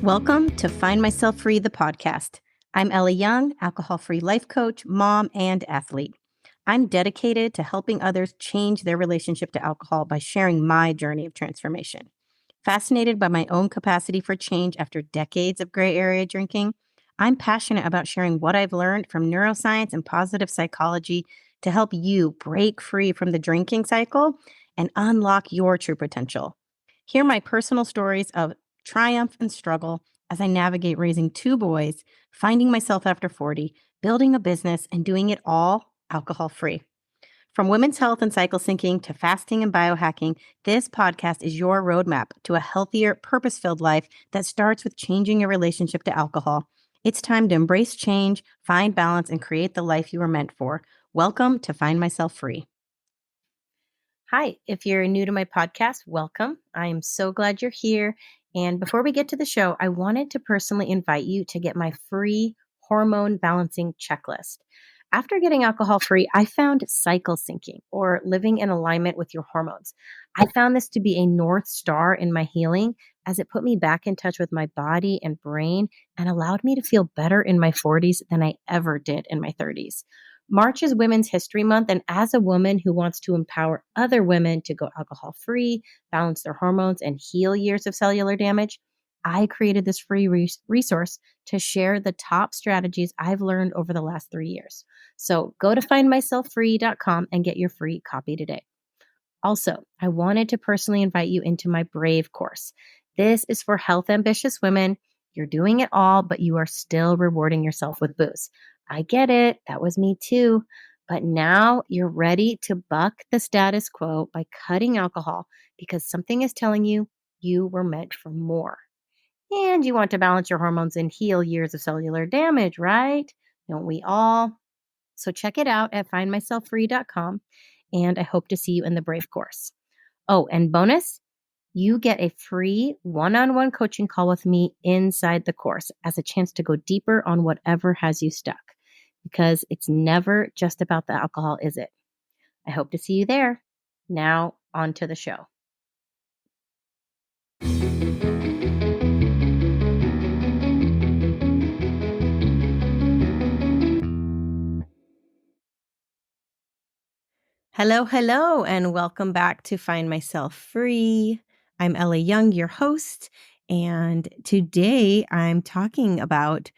Welcome to Find Myself Free, the podcast. I'm Ellie Young, alcohol-free life coach, mom, and athlete. I'm dedicated to helping others change their relationship to alcohol by sharing my journey of transformation. Fascinated by my own capacity for change after decades of gray area drinking, I'm passionate about sharing what I've learned from neuroscience and positive psychology to help you break free from the drinking cycle and unlock your true potential. Hear my personal stories of triumph and struggle as I navigate raising two boys, finding myself after 40, building a business, and doing it all alcohol free. From women's health and cycle syncing to fasting and biohacking, this podcast is your roadmap to a healthier, purpose filled life that starts with changing your relationship to alcohol. It's time to embrace change, find balance, and create the life you were meant for. Welcome to Find Myself Free. Hi, if you're new to my podcast, welcome. I'm so glad you're here. And before we get to the show, I wanted to personally invite you to get my free hormone balancing checklist. After getting alcohol free, I found cycle syncing or living in alignment with your hormones. I found this to be a North Star in my healing as it put me back in touch with my body and brain and allowed me to feel better in my 40s than I ever did in my 30s. March is Women's History Month, and as a woman who wants to empower other women to go alcohol free, balance their hormones, and heal years of cellular damage, I created this free resource to share the top strategies I've learned over the last 3 years. So go to findmyselffree.com and get your free copy today. Also, I wanted to personally invite you into my Brave course. This is for health ambitious women. You're doing it all, but you are still rewarding yourself with booze. I get it. That was me too. But now you're ready to buck the status quo by cutting alcohol because something is telling you you were meant for more. And you want to balance your hormones and heal years of cellular damage, right? Don't we all? So check it out at findmyselffree.com. And I hope to see you in the Brave course. Oh, and bonus, you get a free one-on-one coaching call with me inside the course as a chance to go deeper on whatever has you stuck. Because it's never just about the alcohol, is it? I hope to see you there. Now, on to the show. Hello, and welcome back to Find Myself Free. I'm Ellie Young, your host, and today I'm talking about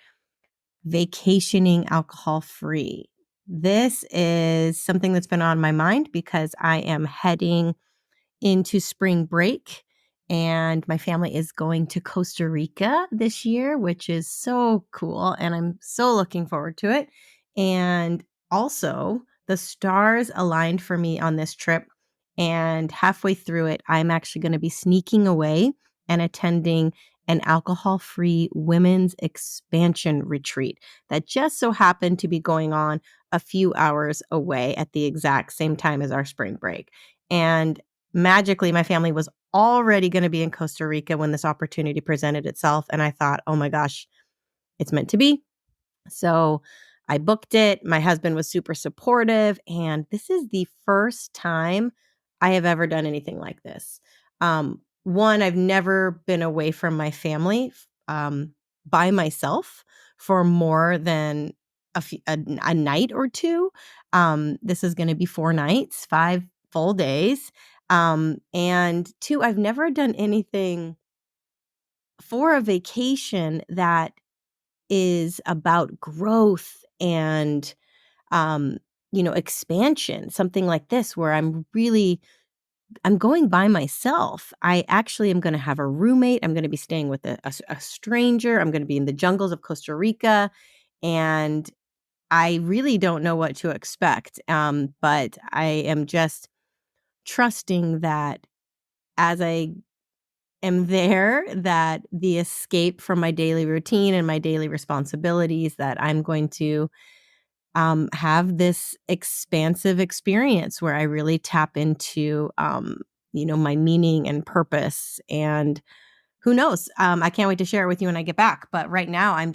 vacationing alcohol free. This is something that's been on my mind because I am heading into spring break and my family is going to Costa Rica this year, which is so cool. And I'm so looking forward to it. And also, the stars aligned for me on this trip. And halfway through it, I'm actually going to be sneaking away and attending an alcohol-free women's expansion retreat that just so happened to be going on a few hours away at the exact same time as our spring break. And magically, my family was already going to be in Costa Rica when this opportunity presented itself. And I thought, oh my gosh, it's meant to be. So I booked it. My husband was super supportive. And this is the first time I have ever done anything like this. One, I've never been away from my family by myself for more than a night or two. This is going to be 4 nights, 5 full days. And 2, I've never done anything for a vacation that is about growth and, expansion, something like this where I'm going by myself. I actually am going to have a roommate. I'm going to be staying with a stranger. I'm going to be in the jungles of Costa Rica. And I really don't know what to expect. But I am just trusting that as I am there, that the escape from my daily routine and my daily responsibilities, that I'm going to have this expansive experience where I really tap into, my meaning and purpose. And who knows? I can't wait to share it with you when I get back. But right now, I'm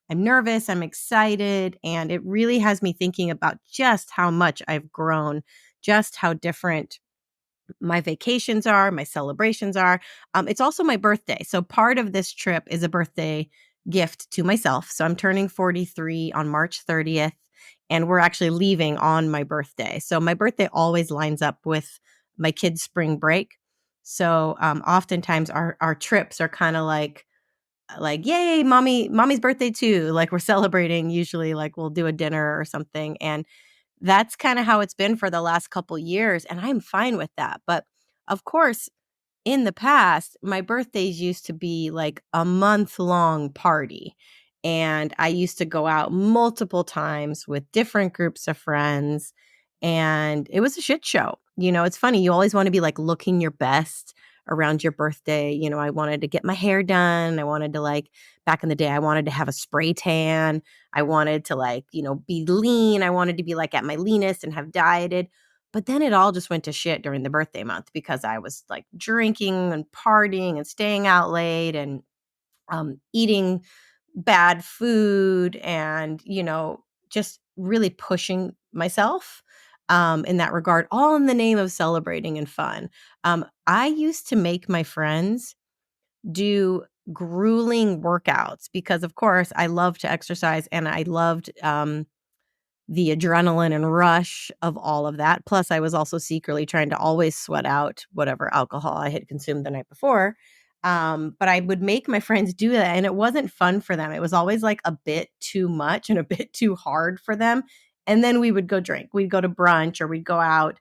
nervous, I'm excited, and it really has me thinking about just how much I've grown, just how different my vacations are, my celebrations are. It's also my birthday. So part of this trip is a birthday gift to myself. So I'm turning 43 on March 30th, and we're actually leaving on my birthday. So my birthday always lines up with my kids' spring break. So oftentimes our trips are kind of like yay, mommy's birthday too. Like we're celebrating. Usually, like we'll do a dinner or something, and that's kinda how it's been for the last couple years, and I'm fine with that, but, of course, in the past, my birthdays used to be like a month-long party, and I used to go out multiple times with different groups of friends, and it was a shit show. It's funny, you always wanna be, like, looking your best around your birthday. I wanted to get my hair done, I wanted to, like back in the day, I wanted to have a spray tan, I wanted to, like, be lean, I wanted to be, like, at my leanest and have dieted. But then it all just went to shit during the birthday month because I was, like, drinking and partying and staying out late and, eating bad food and, just really pushing myself, in that regard, all in the name of celebrating and fun. I used to make my friends do grueling workouts because, of course, I love to exercise and I loved, the adrenaline and rush of all of that. Plus, I was also secretly trying to always sweat out whatever alcohol I had consumed the night before. But I would make my friends do that, and it wasn't fun for them. It was always like a bit too much and a bit too hard for them. And then we would go drink. We'd go to brunch or we'd go out.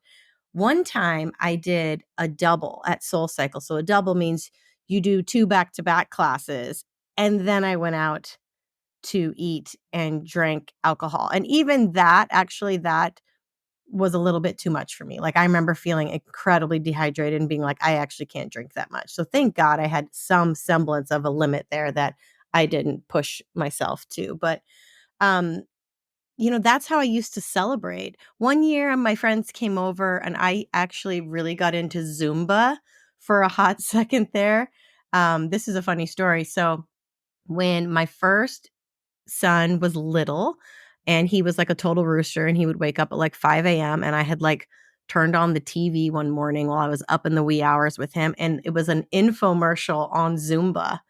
One time I did a double at Soul Cycle. So a double means you do two back to back classes. And then I went out to eat and drank alcohol. And even that, actually, that was a little bit too much for me. Like, I remember feeling incredibly dehydrated and being like, I actually can't drink that much. So thank God I had some semblance of a limit there that I didn't push myself to. But, um, that's how I used to celebrate. One year, my friends came over and I actually really got into Zumba for a hot second there. This is a funny story. So, when my first son was little and he was like a total rooster and he would wake up at like 5 a.m. and I had like turned on the TV one morning while I was up in the wee hours with him, and it was an infomercial on Zumba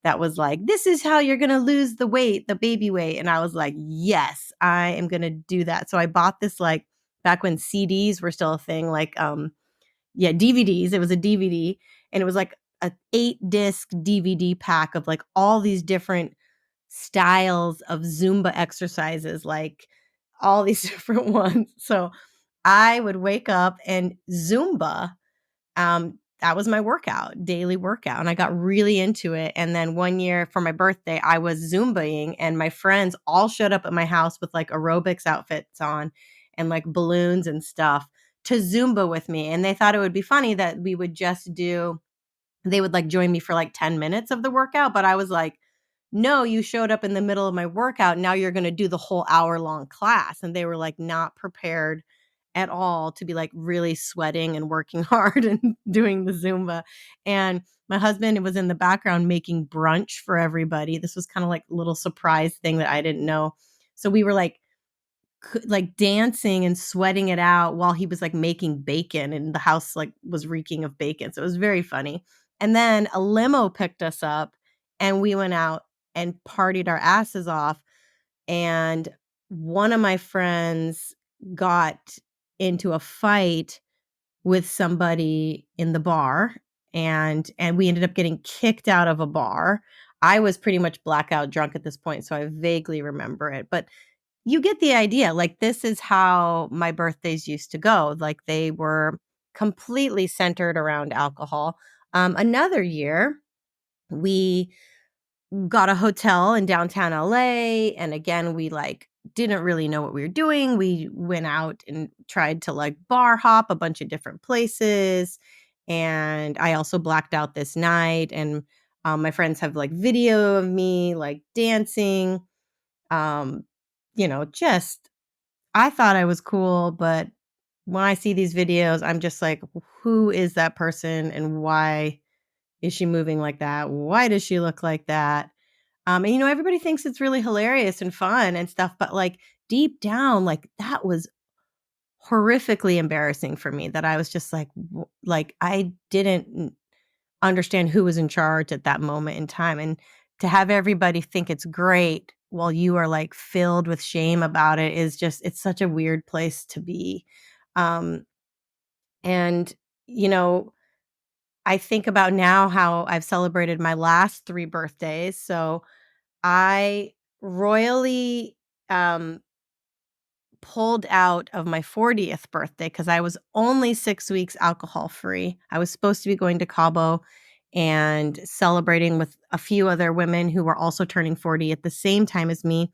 that was like, "This is how you're going to lose the weight, the baby weight." And I was like, "Yes, I am going to do that." So I bought this, like, back when CDs were still a thing, like yeah, DVDs. It was a DVD, and it was like a 8-disc DVD pack of like all these different styles of Zumba exercises, like all these different ones. So I would wake up and Zumba, that was my workout, daily workout. And I got really into it. And then one year for my birthday, I was Zumbaing and my friends all showed up at my house with like aerobics outfits on and like balloons and stuff to Zumba with me. And they thought it would be funny that we would just do they would like join me for like 10 minutes of the workout, but I was like, "No, you showed up in the middle of my workout. Now you're going to do the whole hour-long class." And they were like not prepared at all to be like really sweating and working hard and doing the Zumba. And my husband was in the background making brunch for everybody. This was kind of like a little surprise thing that I didn't know. So we were like dancing and sweating it out while he was like making bacon and the house like was reeking of bacon. So it was very funny. And then a limo picked us up and we went out and partied our asses off. And one of my friends got into a fight with somebody in the bar, and we ended up getting kicked out of a bar. I was pretty much blackout drunk at this point, so I vaguely remember it. But you get the idea. Like, this is how my birthdays used to go. Like, they were completely centered around alcohol. Another year, we got a hotel in downtown LA. And again, we like didn't really know what we were doing. We went out and tried to like bar hop a bunch of different places. And I also blacked out this night. And my friends have like video of me like dancing. Um, just I thought I was cool, but when I see these videos, I'm just like, who is that person and why is she moving like that? Why does she look like that? And everybody thinks it's really hilarious and fun and stuff, but like deep down, like that was horrifically embarrassing for me that I was just like I didn't understand who was in charge at that moment in time. And to have everybody think it's great while you are like filled with shame about it is just, it's such a weird place to be. Um, and, you know, I think about now how I've celebrated my last 3 birthdays. So I royally um, pulled out of my 40th birthday because I was only 6 weeks alcohol free. I was supposed to be going to Cabo and celebrating with a few other women who were also turning 40 at the same time as me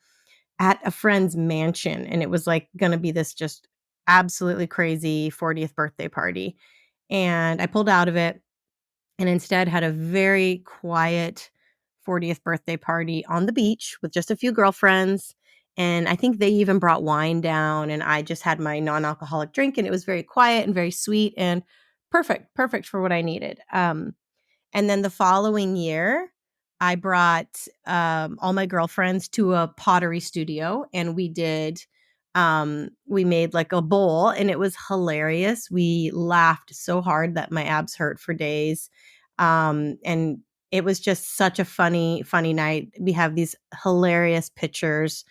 at a friend's mansion. And it was like going to be this just absolutely crazy 40th birthday party. And I pulled out of it and instead had a very quiet 40th birthday party on the beach with just a few girlfriends. And I think they even brought wine down, and I just had my non-alcoholic drink, and it was very quiet and very sweet and perfect for what I needed. And then the following year, I brought all my girlfriends to a pottery studio, and we made like a bowl, and it was hilarious. We laughed so hard that my abs hurt for days. And it was just such a funny night. We have these hilarious pictures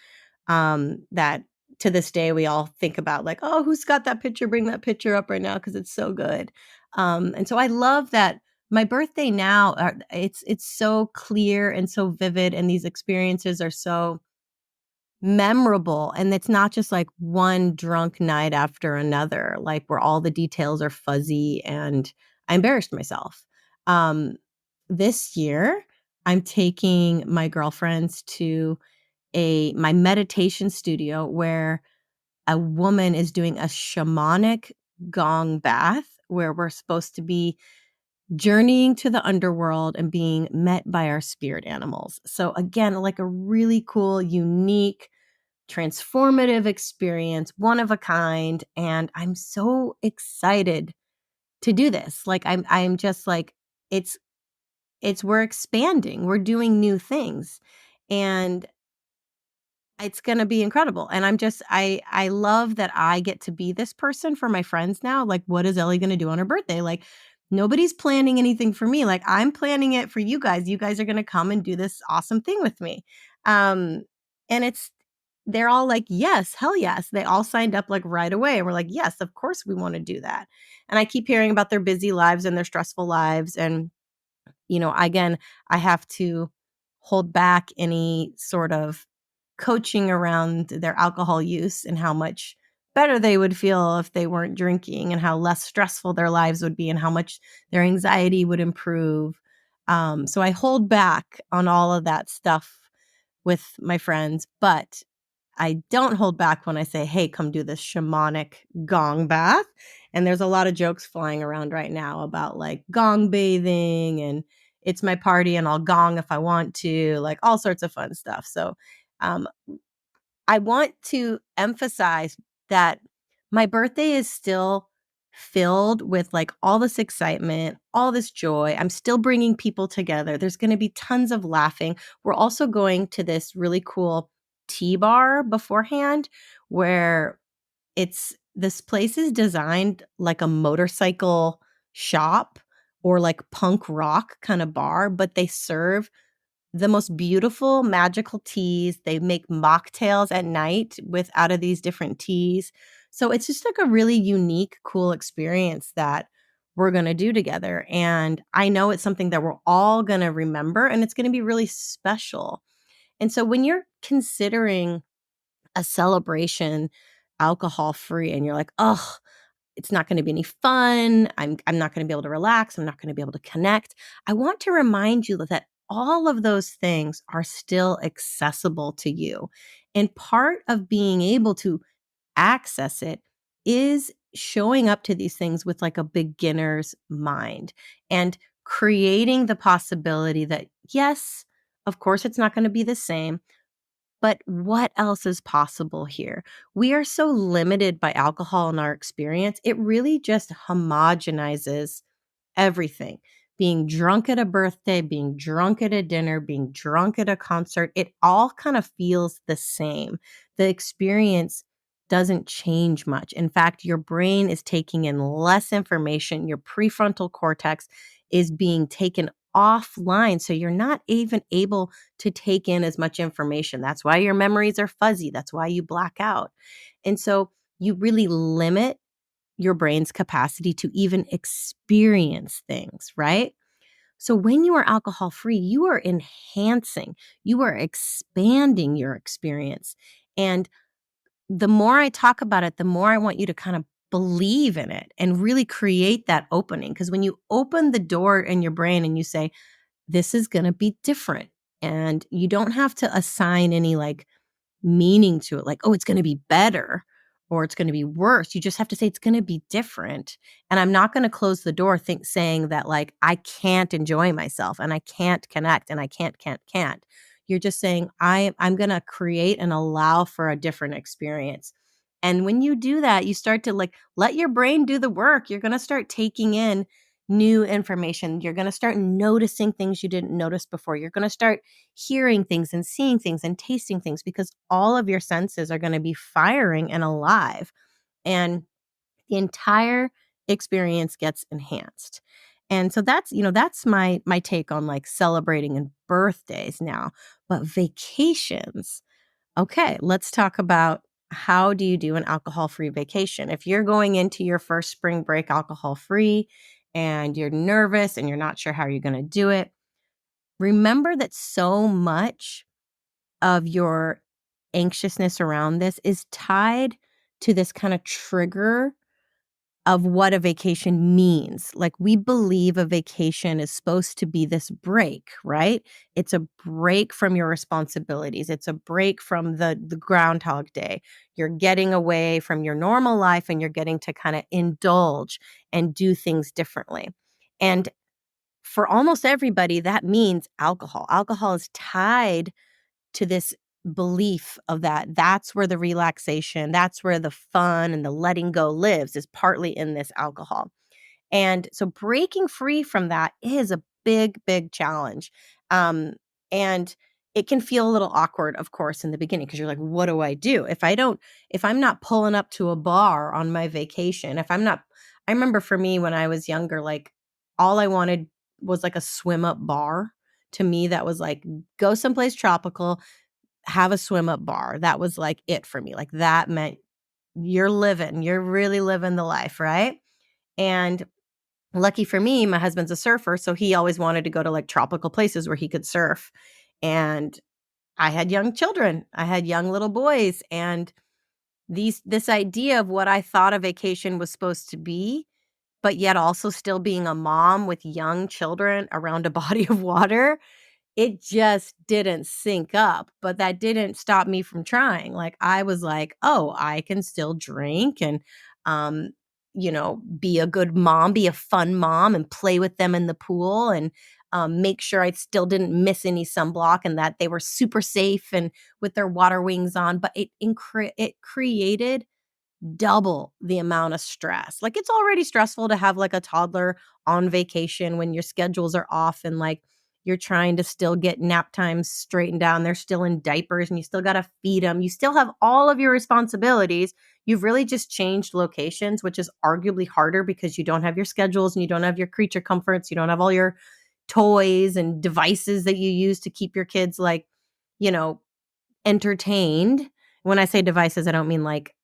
that to this day we all think about, like, oh, who's got that picture? Bring that picture up right now because it's so good. And so I love that my birthday now, it's so clear and so vivid, and these experiences are so memorable, and it's not just like one drunk night after another, like where all the details are fuzzy and I embarrassed myself. Um, this year, I'm taking my girlfriends to a my meditation studio where a woman is doing a shamanic gong bath where we're supposed to be journeying to the underworld and being met by our spirit animals. So again, like a really cool, unique, transformative experience, one of a kind, and I'm so excited to do this. Like I'm just like it's we're expanding, we're doing new things. And it's gonna be incredible, and I love that I get to be this person for my friends now. Like, what is Ellie gonna do on her birthday? Like, nobody's planning anything for me, like, I'm planning it for you guys. You guys are gonna come and do this awesome thing with me. Um, and they're all like, "Yes, hell yes." They all signed up, like, right away, and we're like, "Yes, of course we wanna do that." And I keep hearing about their busy lives and their stressful lives, and again, I have to hold back any sort of coaching around their alcohol use and how much better they would feel if they weren't drinking, and how less stressful their lives would be, and how much their anxiety would improve. So I hold back on all of that stuff with my friends, but I don't hold back when I say, hey, come do this shamanic gong bath. And there's a lot of jokes flying around right now about like gong bathing and it's my party and I'll gong if I want to, like all sorts of fun stuff. So um, I want to emphasize that my birthday is still filled with like all this excitement, all this joy. I'm still bringing people together. There's going to be tons of laughing. We're also going to this really cool tea bar beforehand where this place is designed like a motorcycle shop or like punk rock kind of bar, but they serve the most beautiful magical teas. They make mocktails at night with out of these different teas. So it's just like a really unique, cool experience that we're going to do together. And I know it's something that we're all going to remember and it's going to be really special. And so when you're considering a celebration alcohol free and you're like, oh, it's not going to be any fun. I'm not going to be able to relax. I'm not going to be able to connect. I want to remind you that all of those things are still accessible to you. And part of being able to access it is showing up to these things with like a beginner's mind and creating the possibility that, yes, of course, it's not going to be the same. But what else is possible here? We are so limited by alcohol in our experience. It really just homogenizes everything. Being drunk at a birthday, being drunk at a dinner, being drunk at a concert, it all kind of feels the same. The experience doesn't change much. In fact, your brain is taking in less information. Your prefrontal cortex is being taken offline. So you're not even able to take in as much information. That's why your memories are fuzzy. That's why you black out. And so you really limit your brain's capacity to even experience things, right? So when you are alcohol free, you are enhancing, you are expanding your experience. And the more I talk about it, the more I want you to kind of believe in it and really create that opening. Because when you open the door in your brain and you say, this is going to be different, and you don't have to assign any like meaning to it, like, oh, it's going to be better or it's going to be worse. You just have to say it's going to be different. And I'm not going to close the door saying that like I can't enjoy myself and I can't connect and I can't. You're just saying I'm going to create and allow for a different experience. And when you do that, you start to like let your brain do the work. You're going to start taking in new information. You're going to start noticing things you didn't notice before. You're going to start hearing things and seeing things and tasting things because all of your senses are going to be firing and alive. And the entire experience gets enhanced. And so that's my take on like celebrating and birthdays now. But vacations, okay, let's talk about how do you do an alcohol-free vacation? If you're going into your first spring break alcohol-free and you're nervous and you're not sure how you're going to do it, remember that so much of your anxiousness around this is tied to this kind of trigger of what a vacation means. Like we believe a vacation is supposed to be this break, right? It's a break from your responsibilities. It's a break from the groundhog day. You're getting away from your normal life and you're getting to kind of indulge and do things differently. And for almost everybody, that means alcohol. Alcohol is tied to this belief of that's where the relaxation, that's where the fun and the letting go lives, is partly in this alcohol. And so breaking free from that is a big, big challenge. And it can feel a little awkward, of course, in the beginning because you're like, what do I do? If I'm not pulling up to a bar on my vacation, I remember for me when I was younger, like all I wanted was like a swim up bar. To me, that was like, go someplace tropical, have a swim up bar. That was like it for me. Like that meant you're really living the life, right? And lucky for me, my husband's a surfer, so he always wanted to go to like tropical places where he could surf. And I had young children. I had young little boys, and this idea of what I thought a vacation was supposed to be, but yet also still being a mom with young children around a body of water, it just didn't sync up, but that didn't stop me from trying. Like I was like, "Oh, I can still drink and um be a good mom, be a fun mom and play with them in the pool and make sure I still didn't miss any sunblock and that they were super safe and with their water wings on." But it created double the amount of stress. Like it's already stressful to have like a toddler on vacation when your schedules are off and like you're trying to still get nap times straightened down. They're still in diapers and you still got to feed them. You still have all of your responsibilities. You've really just changed locations, which is arguably harder because you don't have your schedules and you don't have your creature comforts. You don't have all your toys and devices that you use to keep your kids like, you know, entertained. When I say devices, I don't mean like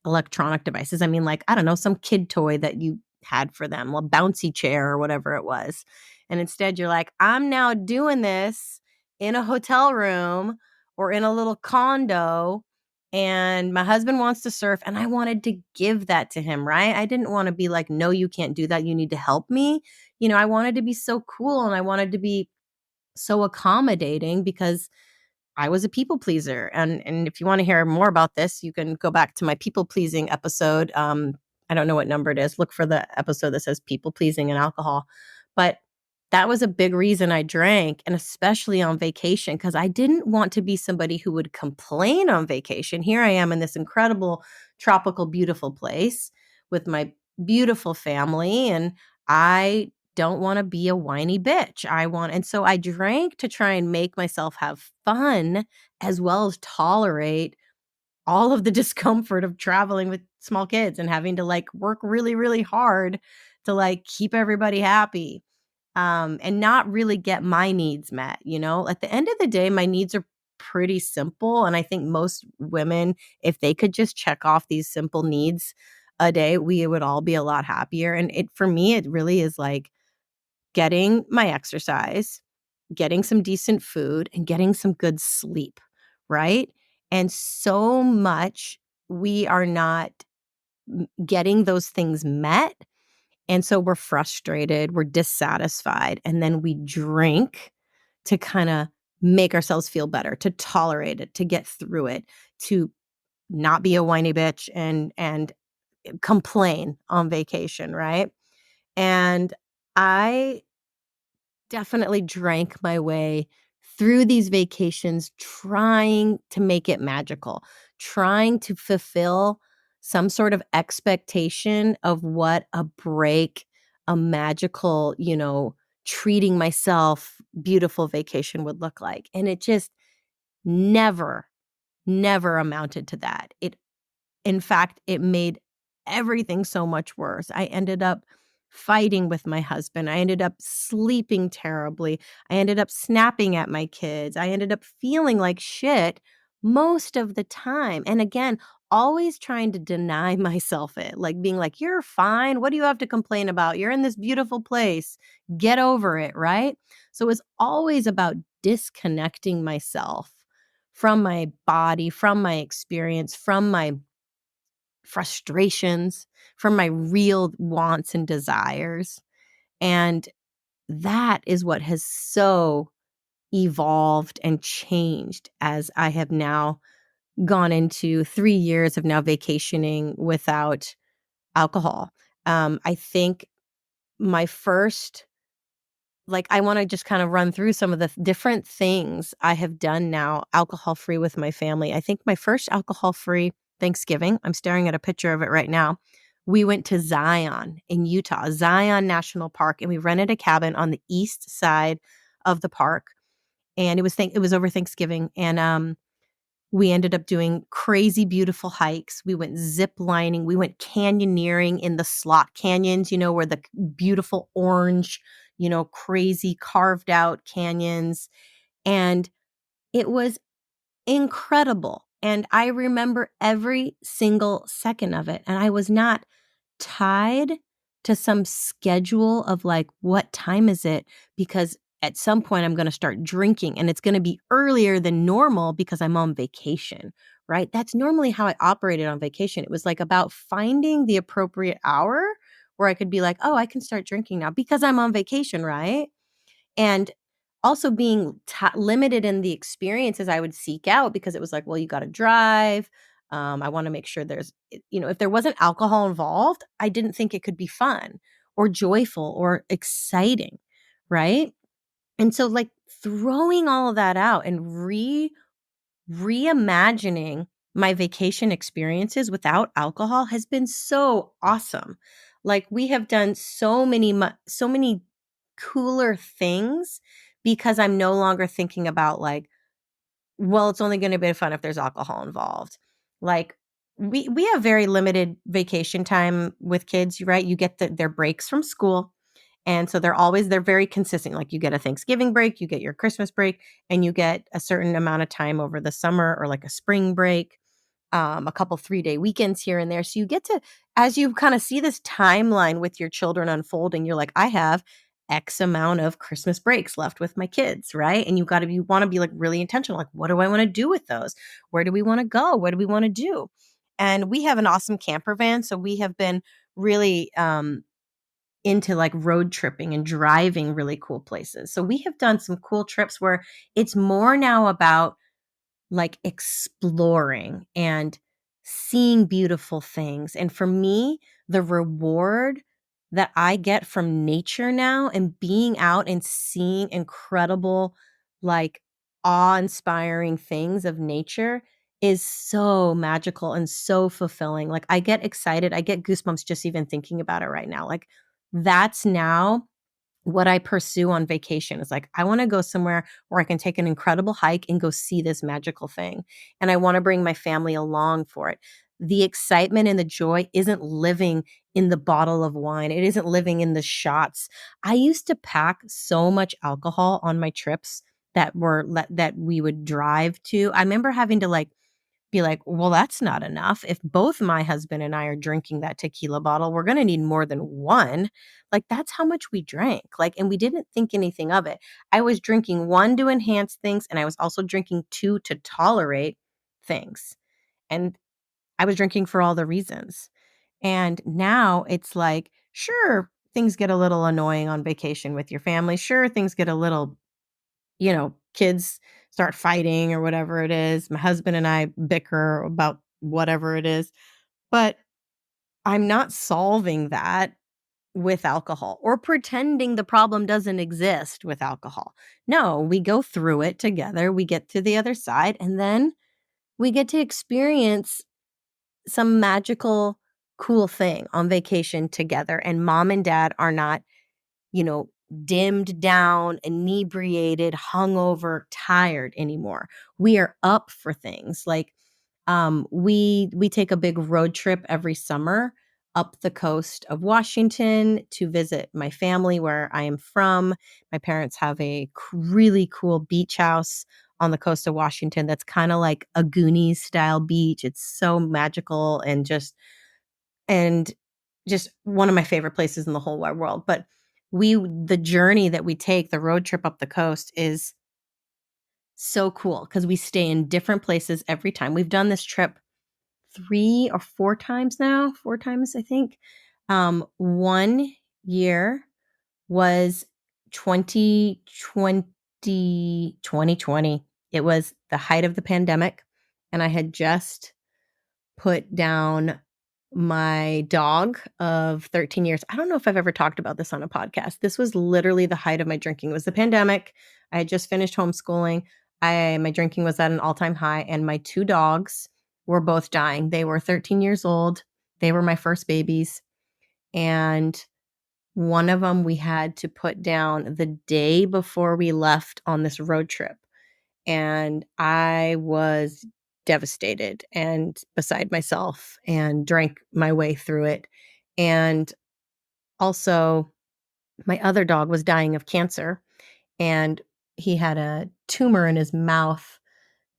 electronic devices. I mean, like, I don't know, some kid toy that you had for them, a bouncy chair or whatever it was. And instead, you're like, I'm now doing this in a hotel room or in a little condo. And my husband wants to surf, and I wanted to give that to him, right? I didn't want to be like, no, you can't do that. You need to help me. I wanted to be so cool and I wanted to be so accommodating because I was a people pleaser. And if you want to hear more about this, you can go back to my people pleasing episode. I don't know what number it is. Look for the episode that says people pleasing and alcohol. But that was a big reason I drank, and especially on vacation, because I didn't want to be somebody who would complain on vacation. Here I am in this incredible, tropical, beautiful place with my beautiful family, and I don't want to be a whiny bitch. And so I drank to try and make myself have fun as well as tolerate all of the discomfort of traveling with small kids and having to like work really, really hard to like keep everybody happy, and not really get my needs met. At the end of the day, my needs are pretty simple. And I think most women, if they could just check off these simple needs a day, we would all be a lot happier. And for me, it really is like getting my exercise, getting some decent food, and getting some good sleep, right? And so much we are not getting those things met. And so we're frustrated, we're dissatisfied, and then we drink to kind of make ourselves feel better, to tolerate it, to get through it, to not be a whiny bitch and complain on vacation, right? And I definitely drank my way through these vacations, trying to make it magical, trying to fulfill some sort of expectation of what a break, a magical, treating myself beautiful vacation would look like. And it just never, never amounted to that. In fact, it made everything so much worse. I ended up fighting with my husband. I ended up sleeping terribly. I ended up snapping at my kids. I ended up feeling like shit most of the time. And again, always trying to deny myself it, like being like, you're fine. What do you have to complain about? You're in this beautiful place. Get over it, right? So it was always about disconnecting myself from my body, from my experience, from my frustrations, from my real wants and desires. And that is what has so evolved and changed as I have now gone into 3 years of now vacationing without alcohol. I think my first I want to just kind of run through some of the different things I have done now alcohol free with my family. I think my first alcohol free Thanksgiving, I'm staring at a picture of it right now. We went to Zion in Utah, Zion National Park, and we rented a cabin on the east side of the park. And it was over Thanksgiving, and we ended up doing crazy beautiful hikes. We went zip lining. We went canyoneering in the slot canyons, where the beautiful orange, crazy carved out canyons. And it was incredible. And I remember every single second of it. And I was not tied to some schedule of like, what time is it? Because at some point I'm going to start drinking and it's going to be earlier than normal because I'm on vacation, right? That's normally how I operated on vacation. It was like about finding the appropriate hour where I could be like, oh, I can start drinking now because I'm on vacation, right? And also being limited in the experiences I would seek out because it was like, well, you got to drive. I want to make sure if there wasn't alcohol involved, I didn't think it could be fun or joyful or exciting. Right. And so, like, throwing all of that out and reimagining my vacation experiences without alcohol has been so awesome. Like, we have done so many cooler things because I'm no longer thinking about like, well, it's only going to be fun if there's alcohol involved. Like, we have very limited vacation time with kids, right? You get their breaks from school. And so they're very consistent. Like, you get a Thanksgiving break, you get your Christmas break, and you get a certain amount of time over the summer or like a spring break, a couple 3-day weekends here and there. So you get to, as you kind of see this timeline with your children unfolding, you're like, I have X amount of Christmas breaks left with my kids, right? And you want to be like really intentional. Like, what do I want to do with those? Where do we want to go? What do we want to do? And we have an awesome camper van. So we have been really, into like road tripping and driving really cool places. So we have done some cool trips where it's more now about like exploring and seeing beautiful things. And for me, the reward that I get from nature now and being out and seeing incredible, like awe-inspiring things of nature is so magical and so fulfilling. Like, I get excited, I get goosebumps just even thinking about it right now. Like, that's now what I pursue on vacation is like, I want to go somewhere where I can take an incredible hike and go see this magical thing. And I want to bring my family along for it. The excitement and the joy isn't living in the bottle of wine. It isn't living in the shots. I used to pack so much alcohol on my trips that we would drive to. I remember having to like be like, well, that's not enough. If both my husband and I are drinking that tequila bottle, we're going to need more than one. Like, that's how much we drank. Like, and we didn't think anything of it. I was drinking one to enhance things, and I was also drinking two to tolerate things. And I was drinking for all the reasons. And now it's like, sure, things get a little annoying on vacation with your family. Sure, things get a little, kids start fighting or whatever it is. My husband and I bicker about whatever it is, but I'm not solving that with alcohol or pretending the problem doesn't exist with alcohol. No, we go through it together. We get to the other side, and then we get to experience some magical, cool thing on vacation together. And mom and dad are not, you know, dimmed down, inebriated, hungover, tired anymore. We are up for things. Like we take a big road trip every summer up the coast of Washington to visit my family where I am from. My parents have a really cool beach house on the coast of Washington that's kind of like a Goonies style beach. It's so magical and just one of my favorite places in the whole wide world. But the journey that we take, the road trip up the coast is so cool because we stay in different places every time. We've done this trip 3 or 4 times now, 4 times, I think. One year was 2020. It was the height of the pandemic, and I had just put down my dog of 13 years. I don't know if I've ever talked about this on a podcast. This was literally the height of my drinking. It was the pandemic. I had just finished homeschooling. My drinking was at an all-time high, and my 2 dogs were both dying. They were 13 years old. They were my first babies, and one of them we had to put down the day before we left on this road trip. And I was devastated and beside myself and drank my way through it. And also, my other dog was dying of cancer, and he had a tumor in his mouth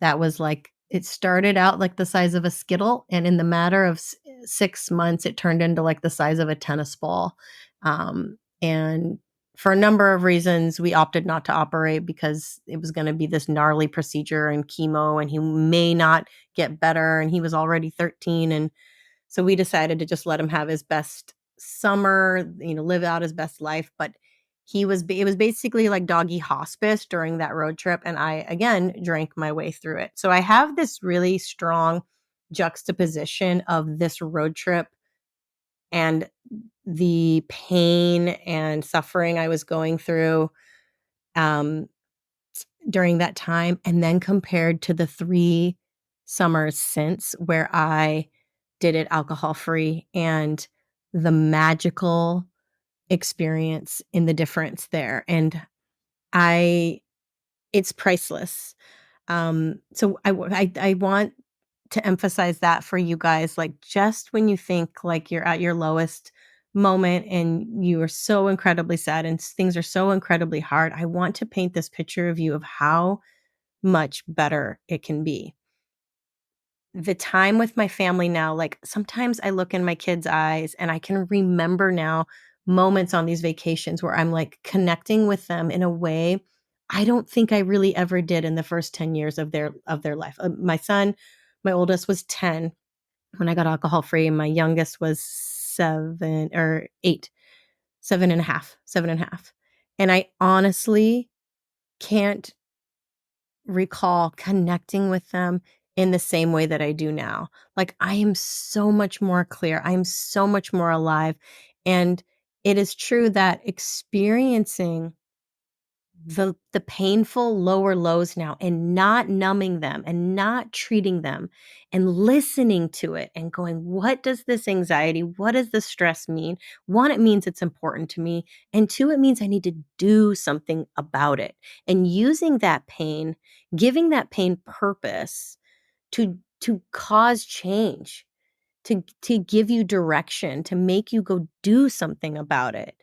that was like it started out like the size of a Skittle, and in the matter of 6 months, it turned into like the size of a tennis ball. And for a number of reasons, we opted not to operate because it was going to be this gnarly procedure and chemo, and he may not get better. And he was already 13. And so we decided to just let him have his best summer, live out his best life. But it was basically like doggy hospice during that road trip. And I, again, drank my way through it. So I have this really strong juxtaposition of this road trip and the pain and suffering I was going through um, during that time, and then compared to the 3 summers since where I did it alcohol free and the magical experience in the difference there. And I it's priceless. So I want to emphasize that for you guys, like, just when you think like you're at your lowest moment and you are so incredibly sad and things are so incredibly hard, I want to paint this picture of you of how much better it can be. The time with my family now, like, sometimes I look in my kids' eyes and I can remember now moments on these vacations where I'm, like, connecting with them in a way I don't think I really ever did in the first 10 years of their life. My oldest was 10 when I got alcohol free, and my youngest was 7 or 8, 7 and a half, 7 and a half. And I honestly can't recall connecting with them in the same way that I do now. Like, I am so much more clear. I am so much more alive. And it is true that experiencing the painful lower lows now and not numbing them and not treating them and listening to it and going, what does this anxiety, what does this stress mean? One, it means it's important to me. And two, it means I need to do something about it. And using that pain, giving that pain purpose to cause change, to give you direction, to make you go do something about it.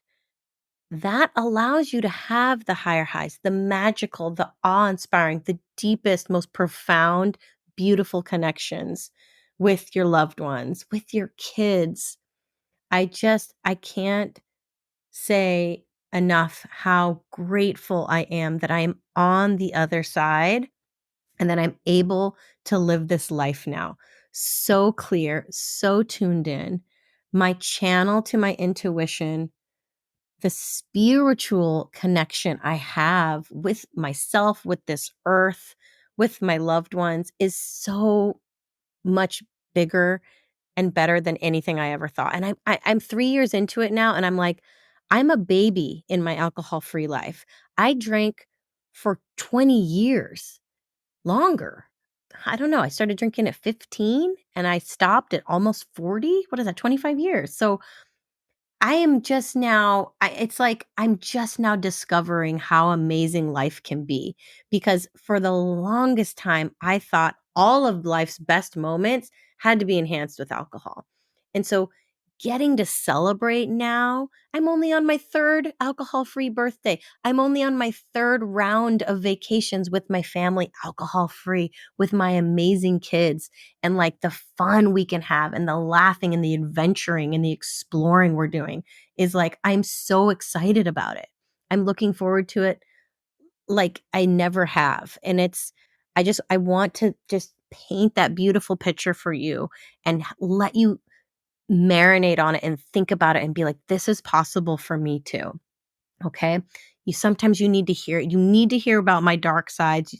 That allows you to have the higher highs, the magical, the awe-inspiring, the deepest, most profound, beautiful connections with your loved ones, with your kids. I can't say enough how grateful I am that I am on the other side and that I'm able to live this life now. So clear, so tuned in. My channel to my intuition, the spiritual connection I have with myself, with this earth, with my loved ones is so much bigger and better than anything I ever thought. And I'm 3 years into it now, and I'm like, I'm a baby in my alcohol-free life. I drank for 20 years, longer. I don't know. I started drinking at 15 and I stopped at almost 40. What is that? 25 years. So I am just now it's like I'm just now discovering how amazing life can be, because for the longest time, I thought all of life's best moments had to be enhanced with alcohol. And so getting to celebrate now, I'm only on my 3rd alcohol-free birthday. I'm only on my 3rd round of vacations with my family, alcohol-free, with my amazing kids, and like the fun we can have and the laughing and the adventuring and the exploring we're doing is like, I'm so excited about it. I'm looking forward to it like I never have. And I want to just paint that beautiful picture for you and let you marinate on it and think about it and be like, this is possible for me too. Okay. Sometimes you need to hear it. You need to hear about my dark sides.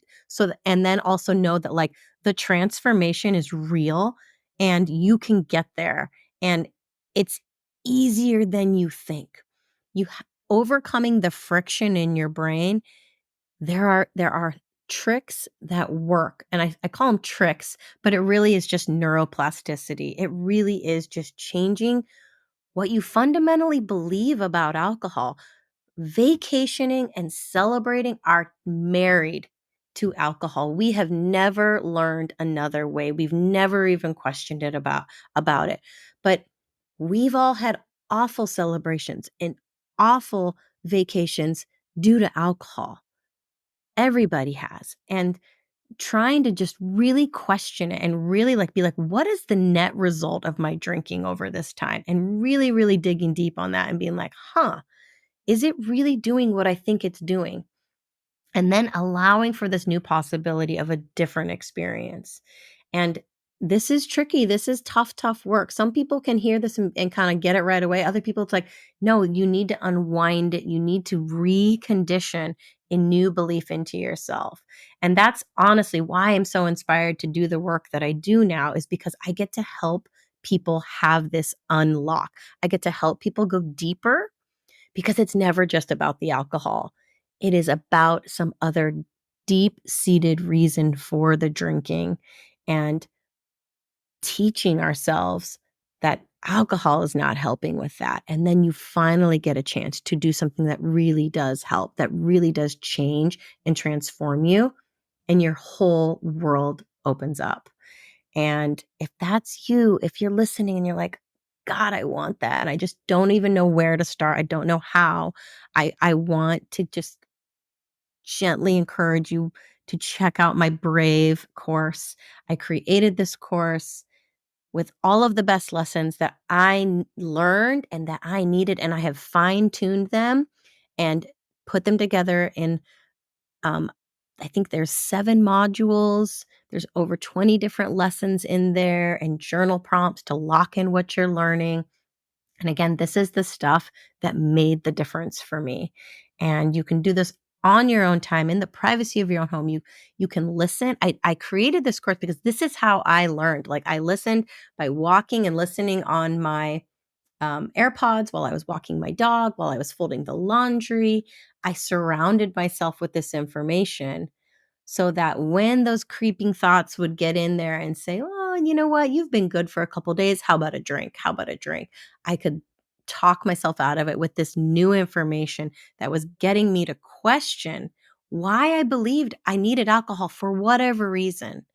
And then also know that like the transformation is real and you can get there. And it's easier than you think. Overcoming the friction in your brain, there are tricks that work. And I call them tricks, but it really is just neuroplasticity. It really is just changing what you fundamentally believe about alcohol. Vacationing and celebrating are married to alcohol. We have never learned another way. We've never even questioned it about it. But we've all had awful celebrations and awful vacations due to alcohol. Everybody has. And trying to just really question it and really like be like, what is the net result of my drinking over this time? And really, really digging deep on that and being like, is it really doing what I think it's doing? And then allowing for this new possibility of a different experience. And this is tricky. This is tough, tough work. Some people can hear this and kind of get it right away. Other people, it's like, no, you need to unwind it. You need to recondition a new belief into yourself. And that's honestly why I'm so inspired to do the work that I do now, is because I get to help people have this unlock. I get to help people go deeper, because it's never just about the alcohol. It is about some other deep seated reason for the drinking, and teaching ourselves that alcohol is not helping with that. And then you finally get a chance to do something that really does help, that really does change and transform you, and your whole world opens up. And if that's you, if you're listening and you're like, God, I want that, and I just don't even know where to start, I don't know how, I want to just gently encourage you to check out my Brave course. I created this course with all of the best lessons that learned and that I needed, and I have fine-tuned them and put them together in um, I think there's 7 modules. There's over 20 different lessons in there and journal prompts to lock in what you're learning. And again, this is the stuff that made the difference for me. And you can do this on your own time in the privacy of your own home. You can listen. I created this course because this is how I learned. Like I listened by walking and listening on my AirPods while I was walking my dog, while I was folding the laundry. I surrounded myself with this information so that when those creeping thoughts would get in there and say, "Oh, you know what? You've been good for a couple days. How about a drink? How about a drink?" I could talk myself out of it with this new information that was getting me to question why I believed I needed alcohol for whatever reason,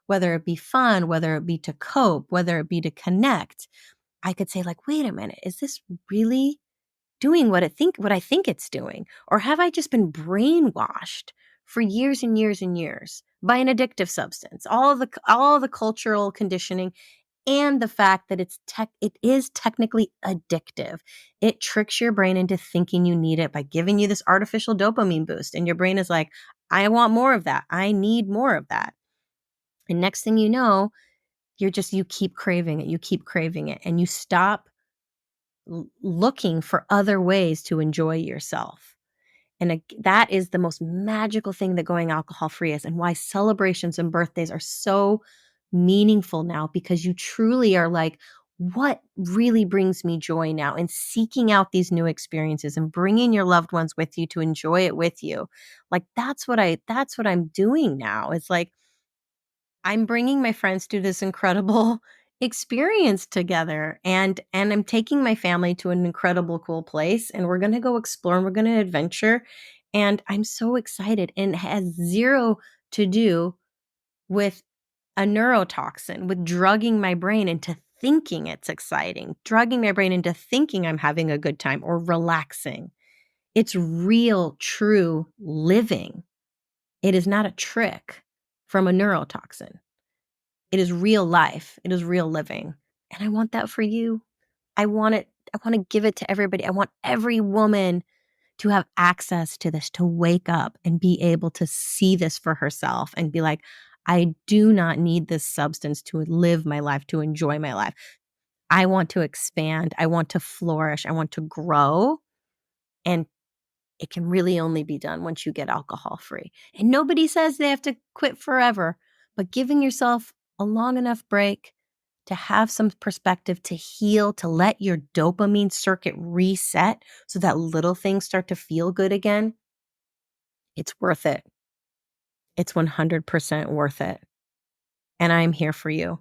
whether it be fun, whether it be to cope, whether it be to connect. I could say like, "Wait a minute, is this really doing what I think it's doing? Or have I just been brainwashed for years and years and years by an addictive substance? All the cultural conditioning and the fact that it is technically addictive. It tricks your brain into thinking you need it by giving you this artificial dopamine boost, and your brain is like, "I want more of that. I need more of that." And next thing you know, you keep craving it. You keep craving it, and you stop looking for other ways to enjoy yourself. And that is the most magical thing that going alcohol free is, and why celebrations and birthdays are so meaningful now, because you truly are like, what really brings me joy now? And seeking out these new experiences and bringing your loved ones with you to enjoy it with you. Like that's what I'm doing now. It's like I'm bringing my friends to this incredible experience together, and I'm taking my family to an incredible cool place, and we're going to go explore and we're going to adventure, and I'm so excited, and it has zero to do with a neurotoxin, with drugging my brain into thinking it's exciting, drugging my brain into thinking I'm having a good time or relaxing. It's real, true living. It is not a trick from a neurotoxin. It is real life. It is real living. And I want that for you. I want it. I want to give it to everybody. I want every woman to have access to this, to wake up and be able to see this for herself and be like, I do not need this substance to live my life, to enjoy my life. I want to expand. I want to flourish. I want to grow. And it can really only be done once you get alcohol free. And nobody says they have to quit forever, but giving yourself a long enough break to have some perspective, to heal, to let your dopamine circuit reset so that little things start to feel good again, it's worth it. It's 100% worth it. And I'm here for you.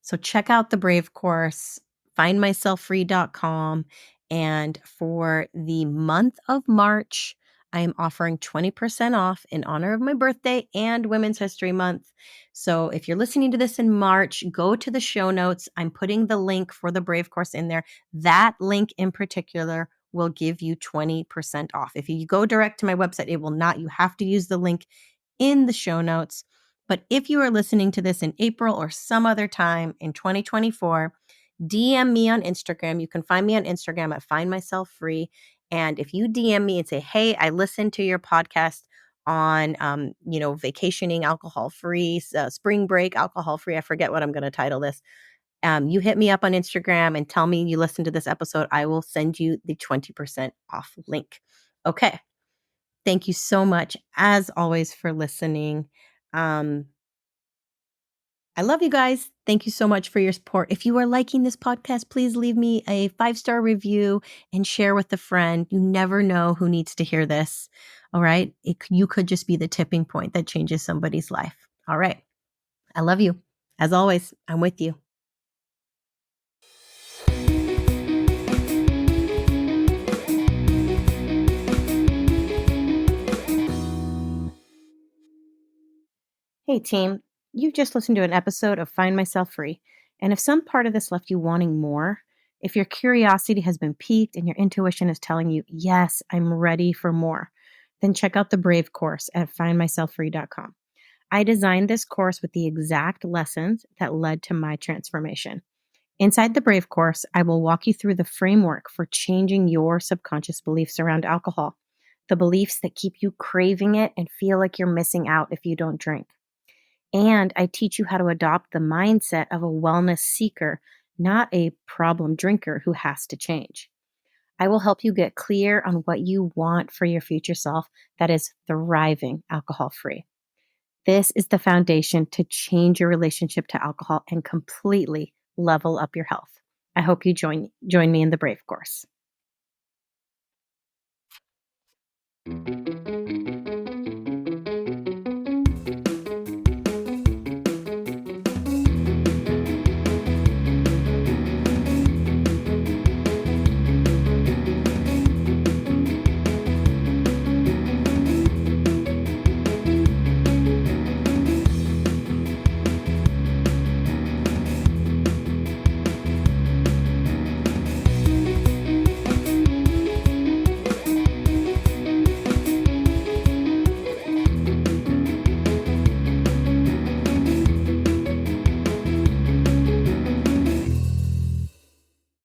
So check out the Brave course, findmyselffree.com. And for the month of March, I am offering 20% off in honor of my birthday and Women's History Month. So if you're listening to this in March, go to the show notes. I'm putting the link for the Brave course in there. That link in particular will give you 20% off. If you go direct to my website, it will not. You have to use the link in the show notes. But if you are listening to this in April or some other time in 2024, DM me on Instagram. You can find me on Instagram at Find Myself Free. And if you DM me and say, "Hey, I listened to your podcast on, vacationing alcohol free, spring break alcohol free," I forget what I'm going to title this. You hit me up on Instagram and tell me you listened to this episode. I will send you the 20% off link. Okay. Thank you so much, as always, for listening. Um, I love you guys. Thank you so much for your support. If you are liking this podcast, please leave me a 5-star review and share with a friend. You never know who needs to hear this. All right. You could just be the tipping point that changes somebody's life. All right. I love you. As always, I'm with you. Hey, team. You've just listened to an episode of Find Myself Free. And if some part of this left you wanting more, if your curiosity has been piqued and your intuition is telling you, yes, I'm ready for more, then check out the Brave course at findmyselffree.com. I designed this course with the exact lessons that led to my transformation. Inside the Brave course, I will walk you through the framework for changing your subconscious beliefs around alcohol, the beliefs that keep you craving it and feel like you're missing out if you don't drink. And I teach you how to adopt the mindset of a wellness seeker, not a problem drinker who has to change. I will help you get clear on what you want for your future self that is thriving alcohol free. This is the foundation to change your relationship to alcohol and completely level up your health. I hope you join me in the Brave course.